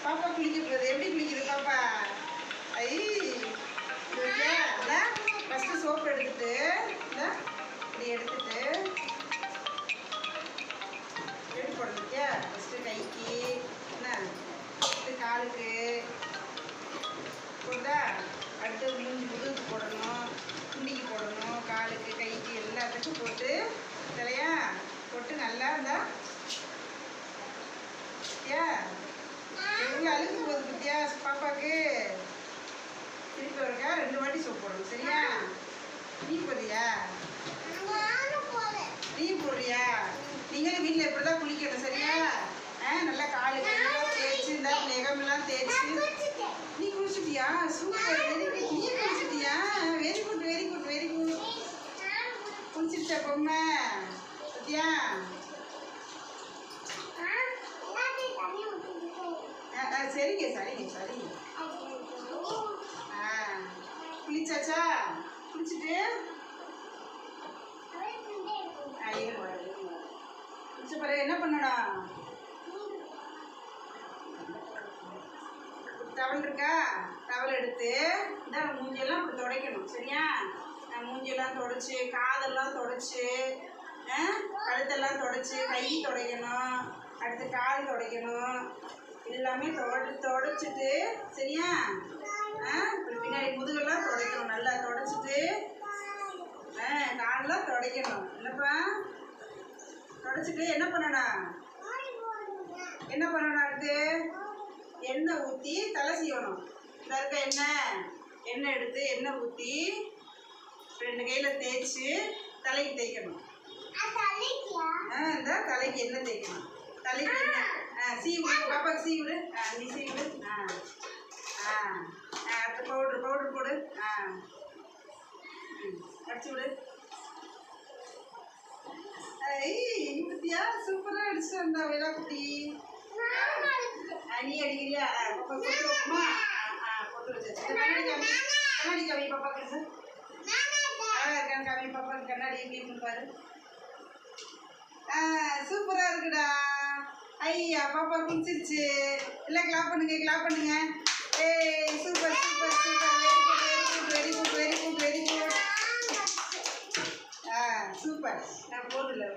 பாப்பா குளிக்க போகுது. எப்படி குளிக்குது பாப்பா? ஐ ஃபஸ்ட்டு சோப்பு எடுத்துட்டு இப்படி எடுத்துட்டு எடுத்து போடுறதுக்கியா ஃபஸ்ட்டு கைக்கு என்ன ஃபஸ்ட்டு காலுக்கு போட்டா அடுத்து முதுகுக்கு போடணும், குண்டிக்கு போடணும், காலுக்கு கைக்கு எல்லாத்துக்கும் போட்டு சரியா போட்டு நல்லா இருந்தா எவ்வளோ அழுக்கு போகுது பத்தியா பாப்பாவுக்கு. திருப்பி இருக்கா 2 வாட்டி சோப்பு போடணும் சரியா. நீ போறியா? நீ போடுறியா? நீங்களும் வீட்டில் எப்படி தான் குளிக்கணும் சரியா. நல்லா காலுக்கு எல்லாம் தேய்ச்சி இந்த நெகமெல்லாம் தேய்ச்சி. நீ குளிச்சுட்டியா? Super, very good. நீ குளிச்சுட்டியா? Very good very good very good. குளிச்சிருச்சா பொம்மை பத்தியா? சரிங்க சரிங்க சரிங்க. குளிச்சாச்சா? குளிச்சுட்டு குளிச்ச பிறகு என்ன பண்ணணும்? டவல் இருக்கா? டவல் எடுத்து இந்த மூஞ்சியெல்லாம் இப்படி துடைக்கணும் சரியா. மூஞ்சியெல்லாம் தொடச்சி, காதெல்லாம் தொடச்சி, கழுத்தெல்லாம் தொடச்சி, கை துடைக்கணும், அடுத்து கால் துடைக்கணும். எல்லாமே தொடச்சிட்டு சரியா. பின்னாடி முதுகெல்லாம் துடைக்கணும், நல்லா தொடச்சிட்டு காலெல்லாம் துடைக்கணும் இல்லைப்பா. தொடச்சிட்டு என்ன பண்ணணும்? என்ன பண்ணணும்? அடுத்து எண்ணெய் ஊற்றி தலை சீவணும். இந்த இருக்க எண்ணெய் எடுத்து எண்ணெய் ஊற்றி 2 கையில் தேய்ச்சி தலைக்கு தேய்க்கணும். இந்த தலைக்கு எண்ணெய் தேய்க்கணும். தலைக்கு எண்ணெய் சீவிடு, பாப்பாவுக்கு சீவிடு. நீ சீவிடு. அடுத்து பவுட்ரு போடு. அடிச்சு விடு. ஐ பத்தியா சூப்பராக அடிச்சுட்டு வந்தா வேலை குட்டி. நீ அடிக்கிறியா? பாப்பா கொட்டு வைக்குமா? கொட்டு வச்சாச்சு. கண்ணாடி காமி பாப்பாக்கு இருக்கான்னு காமி. பாப்பாக்கு கண்ணாடி எப்படி இருக்குன்னு பாரு. சூப்பராக இருக்குடா. ஐயா பாப்பா குளிச்சிருச்சு. இல்லை கிளாப் பண்ணுங்க. ஏய் super super super. Very good very good very good very good very good. Super. நான் போதில்லை.